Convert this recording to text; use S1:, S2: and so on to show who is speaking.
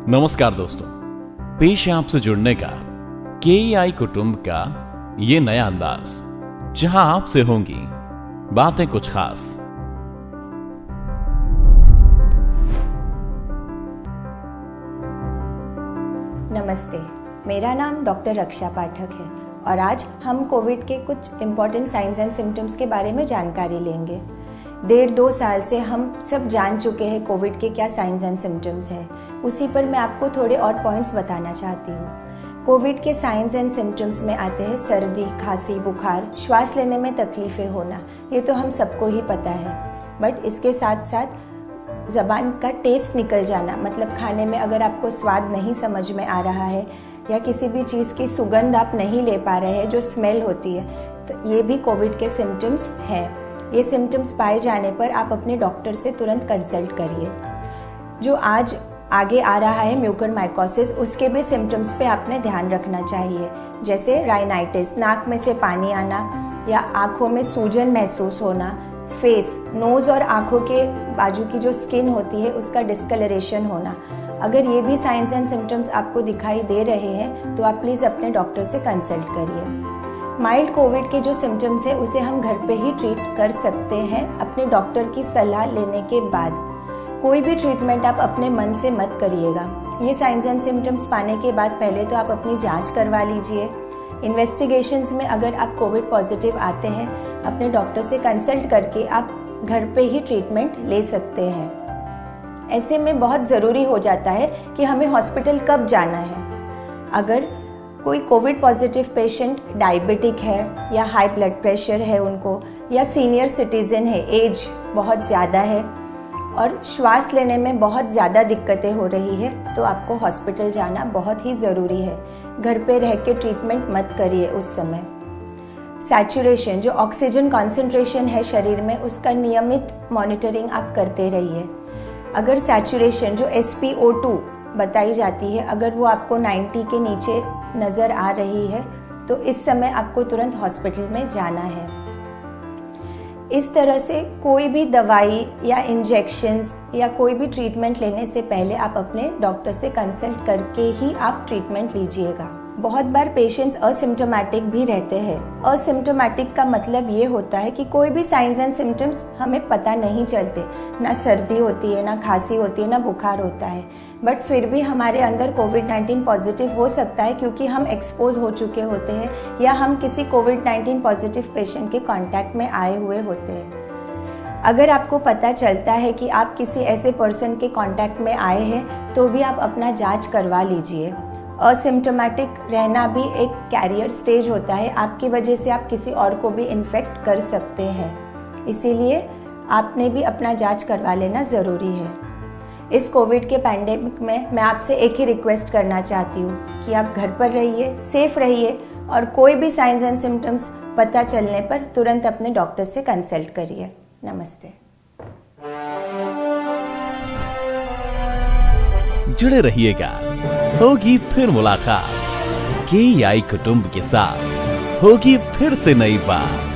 S1: नमस्कार दोस्तों, पेश है आपसे जुड़ने का KEI कुटुंब का ये नया अंदाज, जहां आपसे होंगी बातें कुछ खास।
S2: नमस्ते, मेरा नाम डॉक्टर रक्षा पाठक है और आज हम कोविड के कुछ इम्पॉर्टेंट साइंस एंड सिम्टम्स के बारे में जानकारी लेंगे। 1.5-2 साल से हम सब जान चुके हैं कोविड के क्या साइंस एंड सिम्टम्स हैं। उसी पर मैं आपको थोड़े और पॉइंट्स बताना चाहती हूँ। कोविड के साइंस एंड सिम्टम्स में आते हैं सर्दी, खांसी, बुखार, श्वास लेने में तकलीफें होना। ये तो हम सबको ही पता है, बट इसके साथ साथ ज़बान का टेस्ट निकल जाना, मतलब खाने में अगर आपको स्वाद नहीं समझ में आ रहा है या किसी भी चीज़ की सुगंध आप नहीं ले पा रहे हैं, जो स्मेल होती है, तो ये भी कोविड के सिम्टम्स हैं। ये सिम्टम्स पाए जाने पर आप अपने डॉक्टर से तुरंत कंसल्ट करिए। जो आज आगे आ रहा है म्यूकरमाइकोसिस, उसके भी सिम्टम्स पे आपने ध्यान रखना चाहिए, जैसे राइनाइटिस, नाक में से पानी आना या आँखों में सूजन महसूस होना, फेस, नोज़ और आँखों के बाजू की जो स्किन होती है उसका डिस्कलरेशन होना। अगर ये भी साइंस एंड सिम्टम्स आपको दिखाई दे रहे हैं तो आप प्लीज़ अपने डॉक्टर से कंसल्ट करिए। माइल्ड कोविड के जो सिम्टम्स है उसे हम घर पे ही ट्रीट कर सकते हैं अपने डॉक्टर की सलाह लेने के बाद। कोई भी ट्रीटमेंट आप अपने मन से मत करिएगा। ये साइंस एंड सिम्टम्स पाने के बाद पहले तो आप अपनी जांच करवा लीजिए। इन्वेस्टिगेशंस में अगर आप कोविड पॉजिटिव आते हैं, अपने डॉक्टर से कंसल्ट करके आप घर पे ही ट्रीटमेंट ले सकते हैं। ऐसे में बहुत ज़रूरी हो जाता है कि हमें हॉस्पिटल कब जाना है। अगर कोई कोविड पॉजिटिव पेशेंट डायबिटिक है या हाई ब्लड प्रेशर है उनको, या सीनियर सिटीज़न है, एज बहुत ज़्यादा है और श्वास लेने में बहुत ज़्यादा दिक्कतें हो रही है, तो आपको हॉस्पिटल जाना बहुत ही ज़रूरी है। घर पे रह के ट्रीटमेंट मत करिए उस समय। सैचुरेशन, जो ऑक्सीजन कॉन्सेंट्रेशन है शरीर में, उसका नियमित मॉनिटरिंग आप करते रहिए। अगर सैचुरेशन जो SpO2 बताई जाती है, अगर वो आपको 90 के नीचे नज़र आ रही है तो इस समय आपको तुरंत हॉस्पिटल में जाना है। इस तरह से कोई भी दवाई या इंजेक्शंस या कोई भी ट्रीटमेंट लेने से पहले आप अपने डॉक्टर से कंसल्ट करके ही आप ट्रीटमेंट लीजिएगा। बहुत बार पेशेंट्स असिम्टोमेटिक भी रहते हैं। असिम्टोमेटिक का मतलब ये होता है कि कोई भी साइंस एंड सिम्टम्स हमें पता नहीं चलते, ना सर्दी होती है, ना खांसी होती है, ना बुखार होता है, बट फिर भी हमारे अंदर कोविड-19 पॉजिटिव हो सकता है क्योंकि हम एक्सपोज हो चुके होते हैं या हम किसी कोविड-19 पॉजिटिव पेशेंट के कांटेक्ट में आए हुए होते हैं। अगर आपको पता चलता है कि आप किसी ऐसे पर्सन के कांटेक्ट में आए हैं तो भी आप अपना जांच करवा लीजिए। असिम्टोमेटिक रहना भी एक कैरियर स्टेज होता है, आपकी वजह से आप किसी और को भी इन्फेक्ट कर सकते हैं, इसीलिए आपने भी अपना जांच करवा लेना ज़रूरी है। इस कोविड के पैंडेमिक में मैं आपसे एक ही रिक्वेस्ट करना चाहती हूँ कि आप घर पर रहिए, सेफ रहिए और कोई भी साइंस एंड सिम्टम्स पता चलने पर तुरंत अपने डॉक्टर से कंसल्ट करिए। नमस्ते।
S1: जुड़े रहिएगा, होगी फिर मुलाकात। KEI कुटुंब के साथ होगी फिर से नई बात।